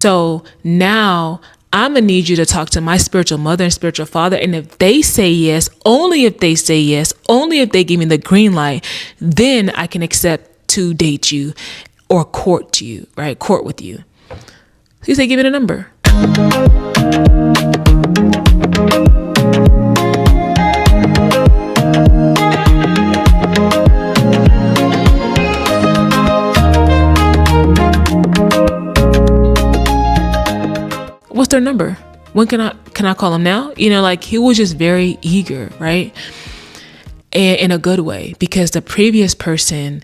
So now I'm going to need you to talk to my spiritual mother and spiritual father. And if they say yes, only if they say yes, only if they give me the green light, then I can accept to date you or court you, right? Court with you. So you say, give me the number. What's their number? When can I call him now? Like he was just very eager, right? And in a good way, because the previous person,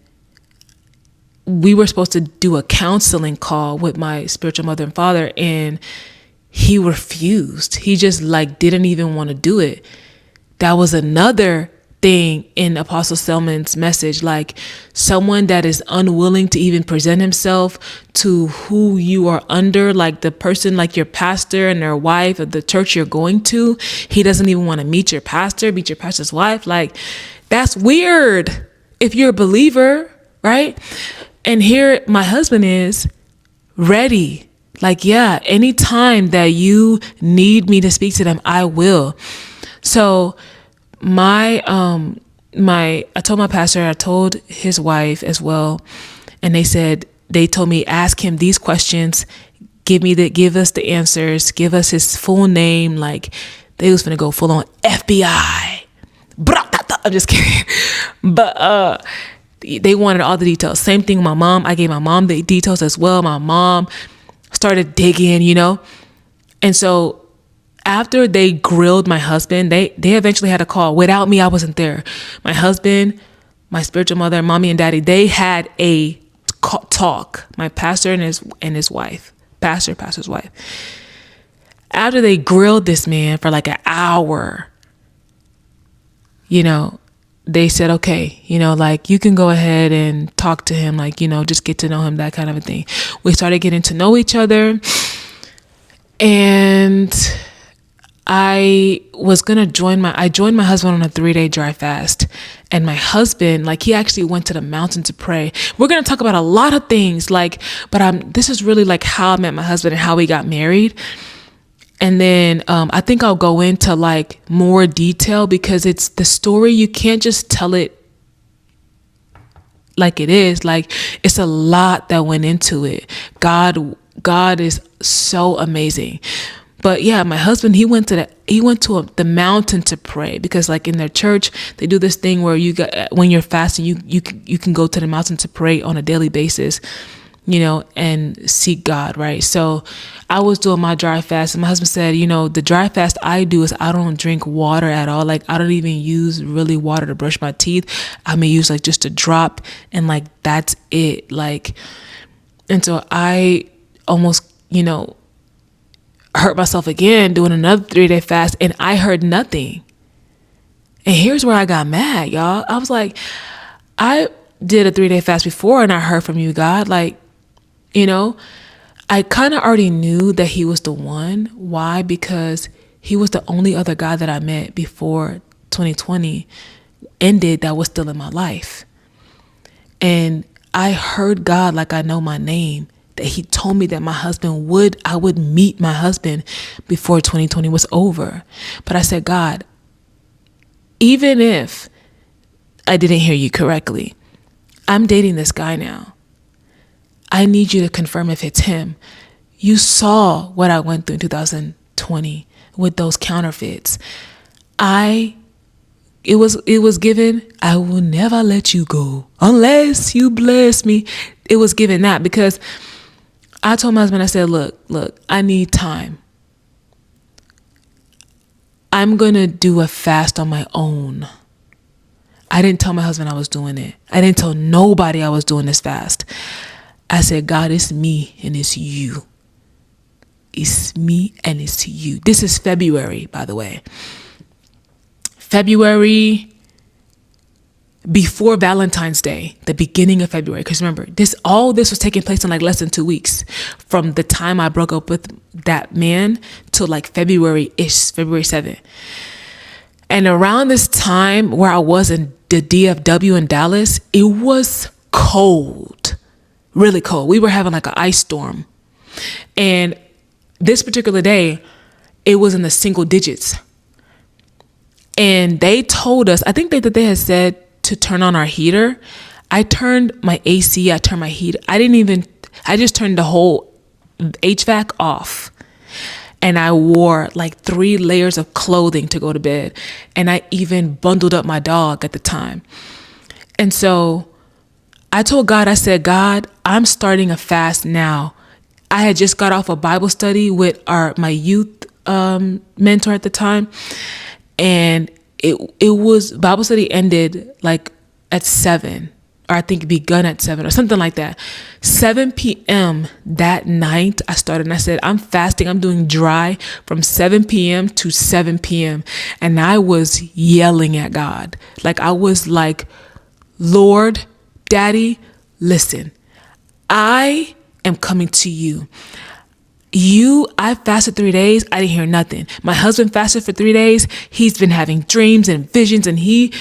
we were supposed to do a counseling call with my spiritual mother and father, and he refused. He just didn't even want to do it. That was another thing in Apostle Selman's message, someone that is unwilling to even present himself to who you are under, the person, your pastor and their wife of the church you're going to. He doesn't even want to meet your pastor's wife. That's weird if you're a believer, right? And here my husband is ready. Yeah, anytime that you need me to speak to them, I will. So I told my pastor, I told his wife as well, and they told me, ask him these questions, give us the answers, give us his full name. They was gonna go full on FBI. I'm just kidding. But they wanted all the details. Same thing with my mom. I gave my mom the details as well. My mom started digging, and so after they grilled my husband, they eventually had a call. Without me, I wasn't there. My husband, my spiritual mother, mommy and daddy, they had a talk. My pastor and his wife, pastor's wife. After they grilled this man for an hour, they said, okay, you can go ahead and talk to him, just get to know him, that kind of a thing. We started getting to know each other, and I joined my husband on a 3-day dry fast. And my husband, he actually went to the mountain to pray. We're going to talk about a lot of things, this is really how I met my husband and how we got married. And then I think I'll go into more detail, because it's the story. You can't just tell it like it is. It's a lot that went into it. God is so amazing. But yeah, my husband, he went to the mountain to pray, because in their church, they do this thing where when you're fasting, you can go to the mountain to pray on a daily basis, and seek God, right? So I was doing my dry fast, and my husband said, the dry fast I do is I don't drink water at all. I don't even use really water to brush my teeth. I may use just a drop, and that's it. And so I almost, hurt myself again doing another 3-day fast, and I heard nothing. And here's where I got mad, y'all. I was like, I did a 3-day fast before, and I heard from you, God. I kind of already knew that he was the one. Why? Because he was the only other guy that I met before 2020 ended that was still in my life. And I heard God like I know my name, that he told me that I would meet my husband before 2020 was over. But I said, God, even if I didn't hear you correctly, I'm dating this guy now. I need you to confirm if it's him. You saw what I went through in 2020 with those counterfeits. It was given, I will never let you go unless you bless me. It was given that, because I told my husband, I said, look, I need time. I'm going to do a fast on my own. I didn't tell my husband I was doing it. I didn't tell nobody I was doing this fast. I said, God, it's me and it's you. It's me and it's you. This is February, by the way. February before Valentine's Day, the beginning of February. Because remember, all this was taking place in less than 2 weeks from the time I broke up with that man to February-ish, February 7th. And around this time where I was in the DFW in Dallas, it was cold, really cold. We were having an ice storm. And this particular day, it was in the single digits. And they told us, I think that they had said to turn on our heater. I turned my AC, I turned my heat. I just turned the whole HVAC off. And I wore like 3 layers of clothing to go to bed. And I even bundled up my dog at the time. And so I told God, I said, God, I'm starting a fast now. I had just got off a Bible study with my youth mentor at the time. And it was, Bible study ended like at 7, or I think it begun at 7 or something like that. 7 p.m. that night I started, and I said, I'm fasting. I'm doing dry from 7 p.m. to 7 p.m. And I was yelling at God. Like I was like, Lord, Daddy, listen, I am coming to you. I fasted 3 days. I didn't hear nothing. My husband fasted for 3 days. He's been having dreams and visions, and he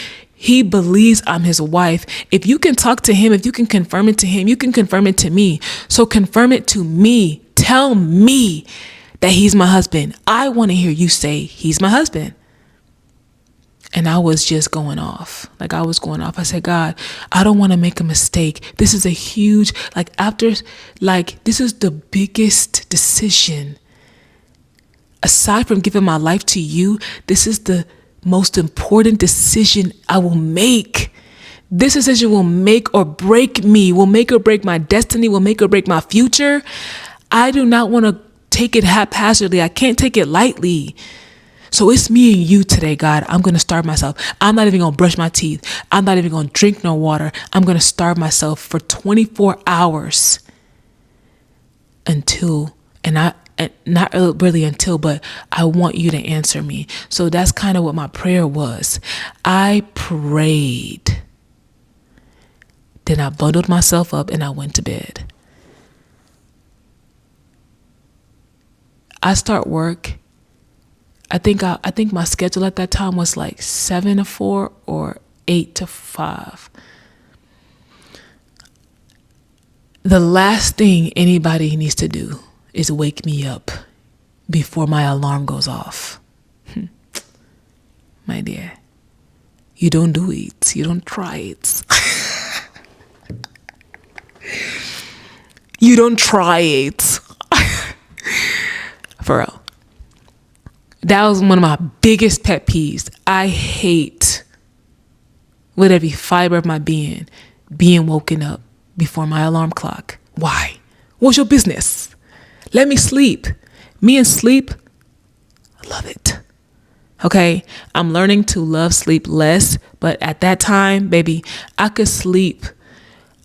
believes I'm his wife. If you can talk to him, if you can confirm it to him, you can confirm it to me. So confirm it to me. Tell me that he's my husband. I want to hear you say he's my husband. And I was just going off. Like I was going off. I said, God, I don't want to make a mistake. This is a huge, this is the biggest decision. Aside from giving my life to you, this is the most important decision I will make. This decision will make or break me, will make or break my destiny, will make or break my future. I do not want to take it haphazardly. I can't take it lightly. So it's me and you today, God. I'm going to starve myself. I'm not even going to brush my teeth. I'm not even going to drink no water. I'm going to starve myself for 24 hours not really until, but I want you to answer me. So that's kind of what my prayer was. I prayed. Then I bundled myself up and I went to bed. I start work. I think my schedule at that time was like 7 to 4 or 8 to 5. The last thing anybody needs to do is wake me up before my alarm goes off. My dear, you don't do it. You don't try it. You don't try it. For real. That was one of my biggest pet peeves. I hate, with every fiber of my being woken up before my alarm clock. Why? What's your business? Let me sleep. Me and sleep, I love it. Okay, I'm learning to love sleep less, but at that time, baby, I could sleep.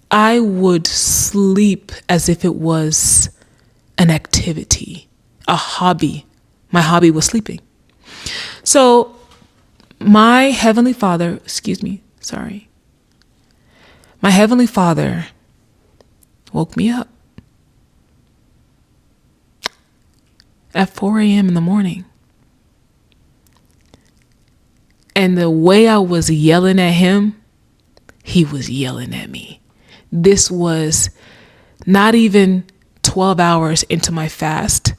I would sleep as if it was an activity, a hobby. My hobby was sleeping. So my Heavenly Father woke me up at 4 a.m. in the morning. And the way I was yelling at him, he was yelling at me. This was not even 12 hours into my fast.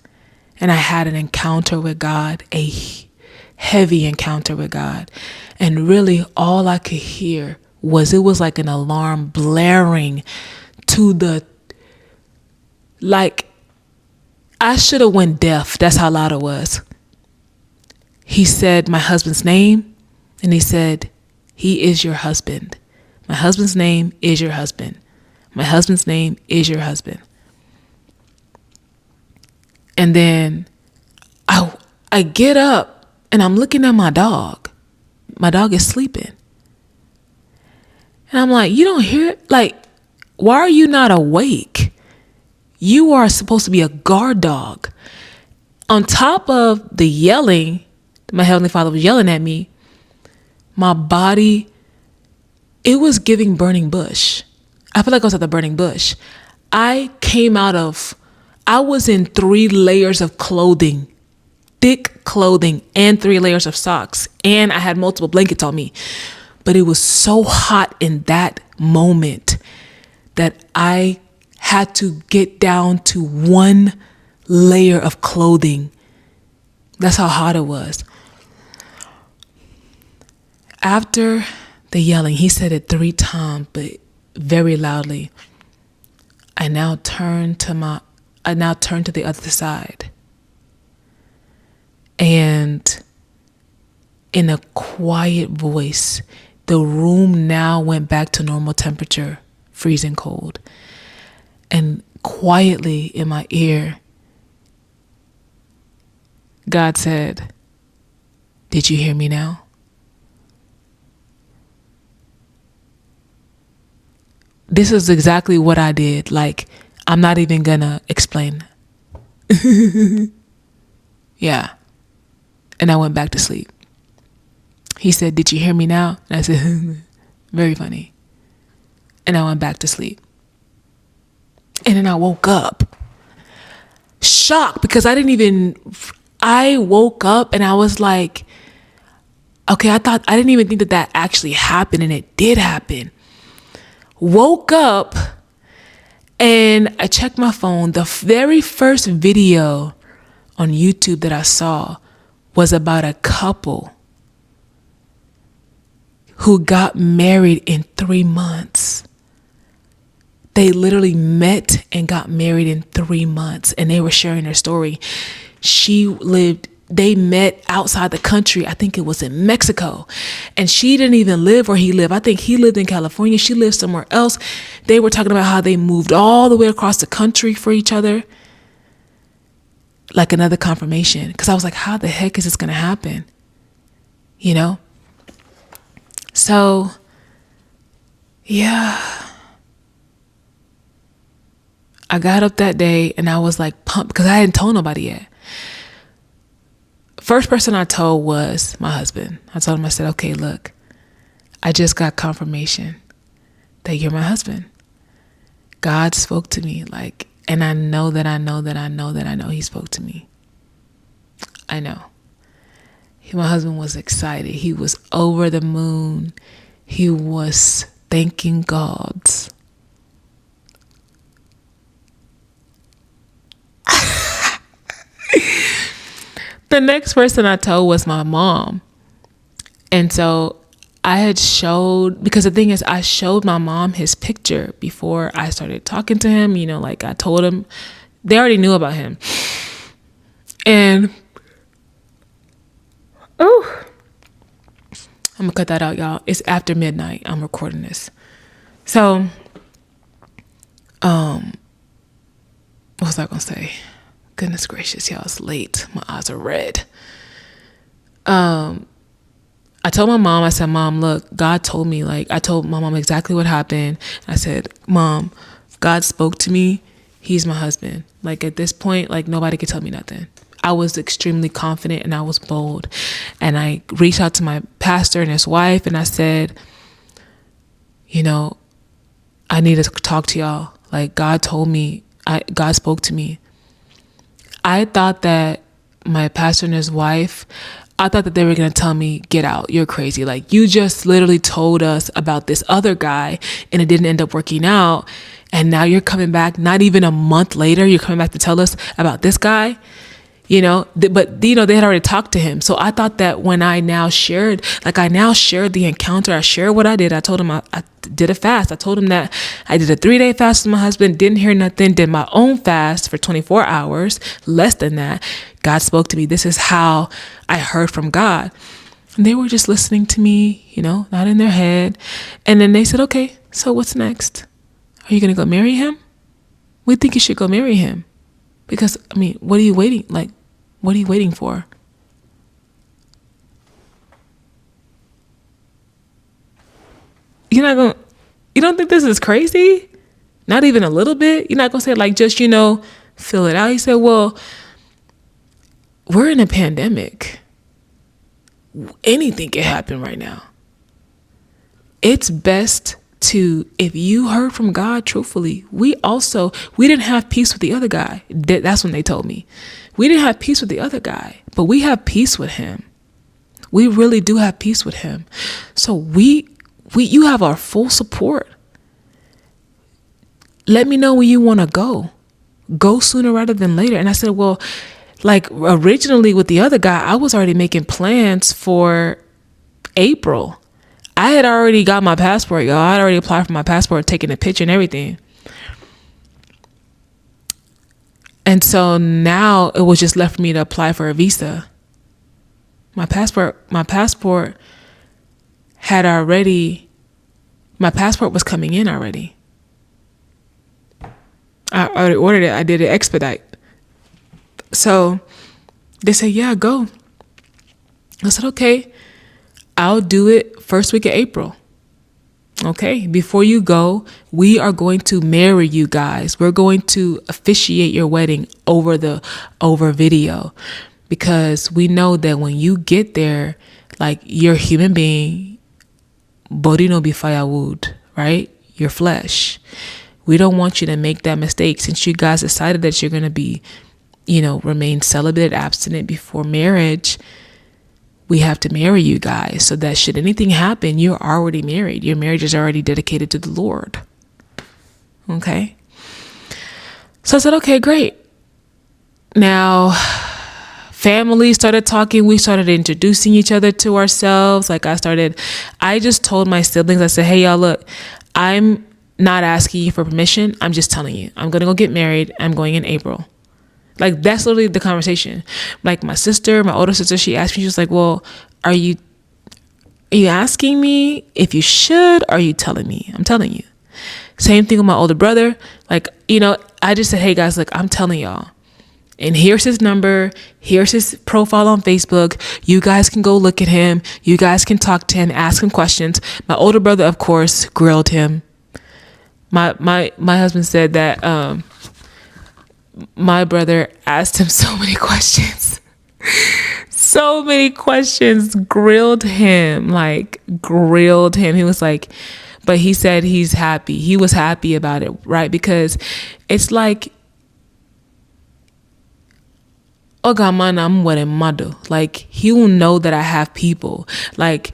And I had an encounter with God, a heavy encounter with God. And really all I could hear was, it was like an alarm blaring to the, like, I should have went deaf. That's how loud it was. He said my husband's name, and he said, he is your husband. My husband's name is your husband. My husband's name is your husband. And then I get up and I'm looking at my dog. My dog is sleeping. And I'm like, you don't hear it? Like, why are you not awake? You are supposed to be a guard dog. On top of the yelling, my Heavenly Father was yelling at me, my body, it was giving burning bush. I feel like I was at the burning bush. I was in 3 layers of clothing, thick clothing, and 3 layers of socks. And I had multiple blankets on me. But it was so hot in that moment that I had to get down to one layer of clothing. That's how hot it was. After the yelling, he said it 3 times, but very loudly. I now turn to the other side. And in a quiet voice, the room now went back to normal temperature, freezing cold. And quietly in my ear, God said, "Did you hear me now?" This is exactly what I did. Like, I'm not even gonna explain. Yeah. And I went back to sleep. He said, "Did you hear me now?" And I said, "Very funny." And I went back to sleep. And then I woke up shocked because I woke up and I was like, okay, I didn't even think that actually happened, and it did happen. Woke up and I checked my phone. The very first video on YouTube that I saw was about a couple who got married in 3 months. They literally met and got married in 3 months, and they were sharing their story. They met outside the country. I think it was in Mexico, and she didn't even live where he lived. I think he lived in California. She lived somewhere else. They were talking about how they moved all the way across the country for each other. Like another confirmation. Because I was like, how the heck is this going to happen? You know? So, yeah. I got up that day and I was like pumped because I hadn't told nobody yet. First person I told was my husband. I told him, I said, okay, look, I just got confirmation that you're my husband. God spoke to me, and I know he spoke to me. I know. My husband was excited. He was over the moon. He was thanking God. The next person I told was my mom. And so because the thing is, I showed my mom his picture before I started talking to him. I told him, they already knew about him. And, I'm gonna cut that out, y'all. It's after midnight. I'm recording this. So, what was I gonna say? Goodness gracious, y'all, it's late. My eyes are red. I told my mom, I said, Mom, look, God told me, I told my mom exactly what happened. I said, Mom, God spoke to me. He's my husband. At this point, nobody could tell me nothing. I was extremely confident and I was bold. And I reached out to my pastor and his wife and I said, I need to talk to y'all. God told me, God spoke to me. I thought that my pastor and his wife, I thought that they were going to tell me, get out, you're crazy. You just literally told us about this other guy and it didn't end up working out. And now you're coming back, not even a month later, you're coming back to tell us about this guy. But they had already talked to him. So I thought that when I now shared the encounter, I shared what I did. I told him I did a fast. I told him that I did a 3-day fast with my husband, didn't hear nothing, did my own fast for 24 hours, less than that. God spoke to me. This is how I heard from God. And they were just listening to me, not in their head. And then they said, okay, so what's next? Are you going to go marry him? We think you should go marry him. Because, what are you waiting? What are you waiting for? You don't think this is crazy? Not even a little bit? You're not going to say just, fill it out. He said, well, we're in a pandemic. Anything can happen right now. It's best if you heard from God truthfully. We didn't have peace with the other guy. That's when they told me. We didn't have peace with the other guy, but we have peace with him. We really do have peace with him. So you have our full support. Let me know when you want to go. go sooner rather than later. And I said, well, like originally with the other guy, I was already making plans for April. I had already got my passport, y'all. I had already applied for my passport, taken a picture and everything. And so now it was just left for me to apply for a visa. My passport was coming in already. I already ordered it. I did it expedite. So they said, yeah, go. I said, okay, I'll do it first week of April. Okay, before you go, we are going to marry you guys. We're going to officiate your wedding over video, because we know that when you get there, like, you're a human being, body no be firewood, right? Your flesh. We don't want you to make that mistake. Since you guys decided that you're going to be, remain celibate, abstinent before marriage, we have to marry you guys so that should anything happen, you're already married. Your marriage is already dedicated to the Lord. Okay. So I said, okay, great. Now, family started talking. We started introducing each other to ourselves. Like I just told my siblings, I said, hey, y'all, look, I'm not asking you for permission. I'm just telling you, I'm going to go get married. I'm going in April. Like, that's literally the conversation. Like, my older sister, she asked me, she was like, well, are you asking me if you should, or are you telling me? I'm telling you. Same thing with my older brother. Like, I just said, hey guys, look, I'm telling y'all. And here's his number. Here's his profile on Facebook. You guys can go look at him. You guys can talk to him, ask him questions. My older brother, of course, grilled him. My husband said that, my brother asked him so many questions, grilled him. He was like, but he said he's happy. He was happy about it, right? Because it's like, like, he will know that I have people. Like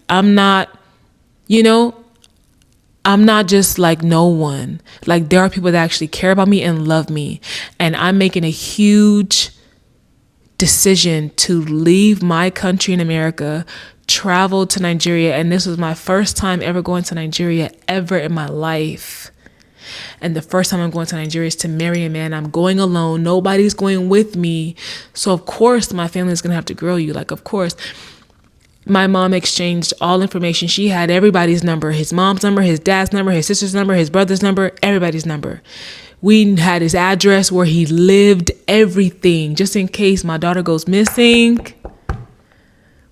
I'm not, I'm not just like no one. Like, there are people that actually care about me and love me. And I'm making a huge decision to leave my country in America, travel to Nigeria. And this was my first time ever going to Nigeria ever in my life. And the first time I'm going to Nigeria is to marry a man. I'm going alone. Nobody's going with me. So of course my family is going to have to grill you. Like, of course. My mom exchanged all information. She had everybody's number, his mom's number, his dad's number, his sister's number, his brother's number, everybody's number. We had his address, where he lived, everything, just in case my daughter goes missing.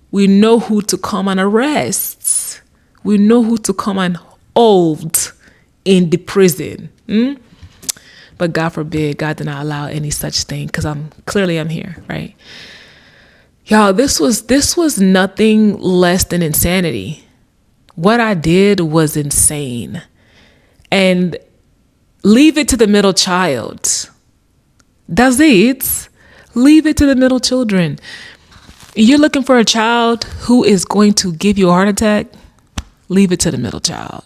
We know who to come and arrest. We know who to come and hold in the prison. But God forbid, God did not allow any such thing, because I'm here, right? Y'all, this was nothing less than insanity. What I did was insane. And leave it to the middle child. That's it. Leave it to the middle children. You're looking for a child who is going to give you a heart attack? Leave it to the middle child.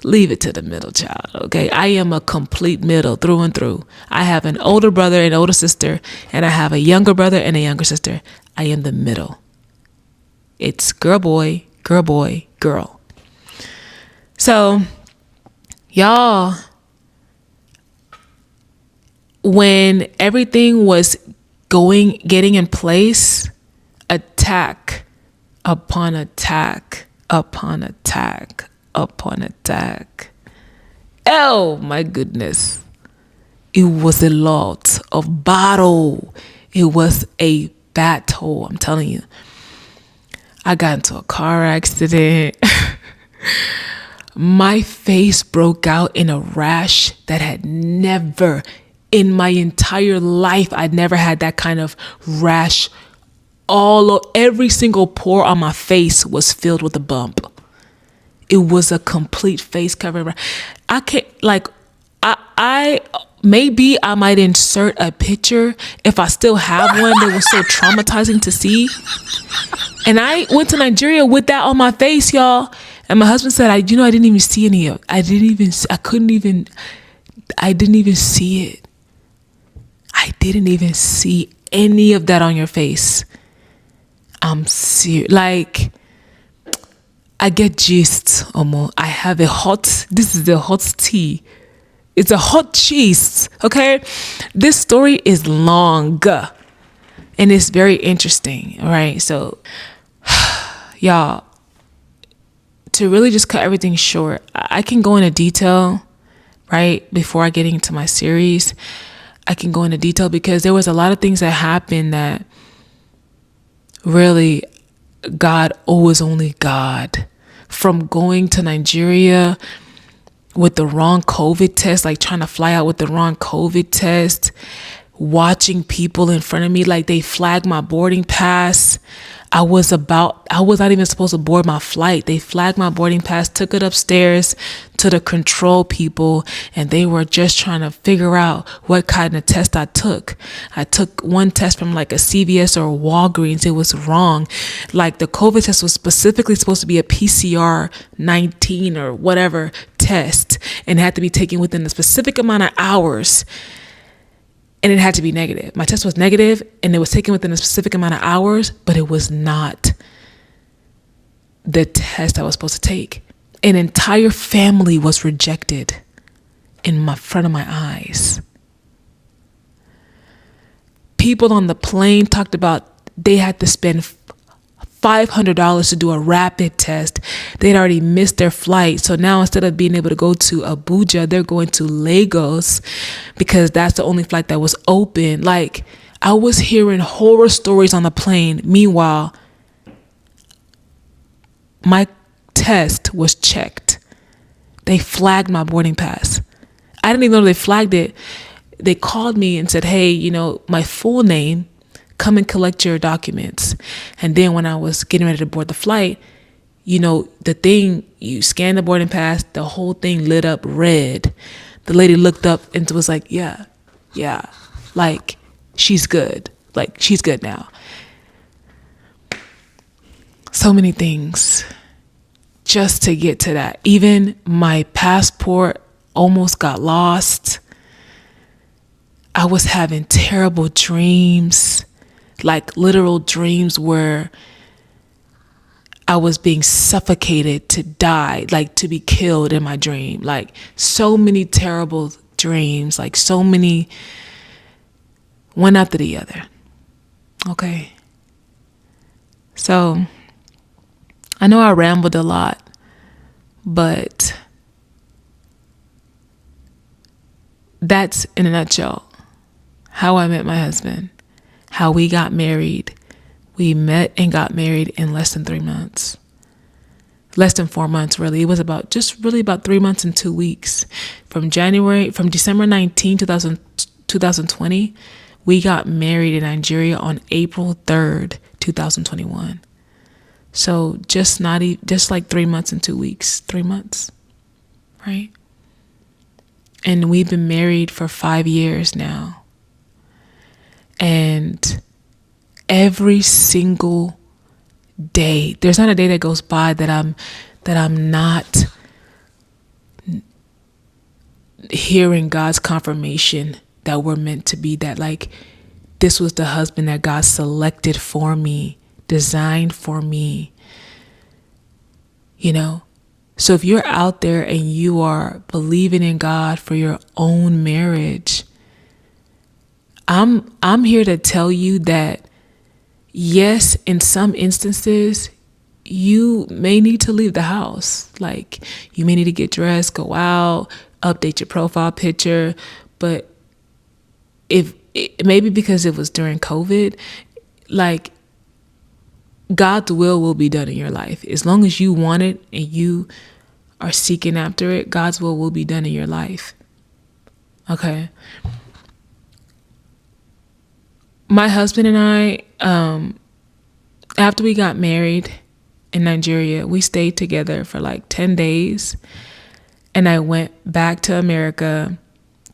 Leave it to the middle child, okay? I am a complete middle through and through. I have an older brother and older sister, and I have a younger brother and a younger sister. I am the middle. It's girl, boy, girl. So, y'all, when everything was getting in place, attack upon attack upon attack upon attack. Oh my goodness. It was a lot of battle. It was a battle, I'm telling you. I got into a car accident. My face broke out in a rash that had never, in my entire life, I'd never had that kind of rash. Every single pore on my face was filled with a bump. It was a complete face cover. I can't, like, I maybe I might insert a picture if I still have one that was so traumatizing to see. And I went to Nigeria with that on my face, y'all. And my husband said, I didn't even see any of it. I couldn't even I didn't even see it. I didn't even see any of that on your face. I'm serious. Like, I get gist, Omo. I have this is the hot tea. It's a hot cheese, okay? This story is long and it's very interesting, all right? So, y'all, to really just cut everything short, I can go into detail, right? Before I get into my series, I can go into detail because there was a lot of things that happened that really God was only God. From going to Nigeria with the wrong COVID test, like trying to fly out with the wrong COVID test, watching people in front of me, like they flagged my boarding pass. I was not even supposed to board my flight. They flagged my boarding pass, took it upstairs to the control people, and they were just trying to figure out what kind of test I took. I took one test from like a CVS or a Walgreens. It was wrong. Like the COVID test was specifically supposed to be a PCR 19 or whatever test and had to be taken within a specific amount of hours. And it had to be negative. My test was negative and it was taken within a specific amount of hours, but it was not the test I was supposed to take. An entire family was rejected in front of my eyes. People on the plane talked about they had to spend $500 to do a rapid test. They'd already missed their flight. So now instead of being able to go to Abuja, they're going to Lagos because that's the only flight that was open. Like, I was hearing horror stories on the plane. Meanwhile, my test was checked. They flagged my boarding pass. I didn't even know they flagged it. They called me and said, hey, my full name, come and collect your documents. And then when I was getting ready to board the flight, the thing, you scan the boarding pass, the whole thing lit up red. The lady looked up and was like, yeah, like she's good. Like she's good now. So many things just to get to that. Even my passport almost got lost. I was having terrible dreams. Like literal dreams where I was being suffocated to die, like to be killed in my dream. Like so many terrible dreams, like so many, one after the other. Okay. So I know I rambled a lot, but that's in a nutshell how I met my husband. How we got married. We met and got married in less than 3 months. Less than 4 months, really. It was about 3 months and 2 weeks. From December 19, 2020, we got married in Nigeria on April 3rd, 2021. So just like 3 months and 2 weeks. 3 months, right? And we've been married for 5 years now. And every single day, there's not a day that goes by that I'm not hearing God's confirmation that we're meant to be, that like this was the husband that God selected for me, designed for me. So if you're out there and you are believing in God for your own marriage, I'm here to tell you that yes, in some instances, you may need to leave the house. Like you may need to get dressed, go out, update your profile picture. But maybe because it was during COVID, like God's will be done in your life. As long as you want it and you are seeking after it, God's will be done in your life. Okay. My husband and I, after we got married in Nigeria, we stayed together for like 10 days. And I went back to America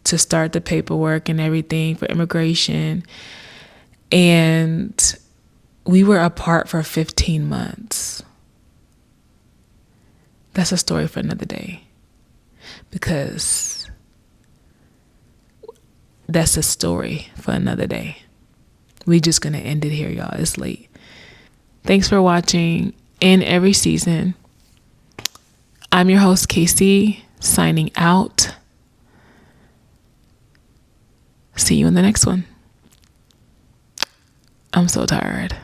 to start the paperwork and everything for immigration. And we were apart for 15 months. That's a story for another day. Because that's a story for another day. We just gonna end it here, y'all. It's late. Thanks for watching In Every Season. I'm your host, Casey, signing out. See you in the next one. I'm so tired.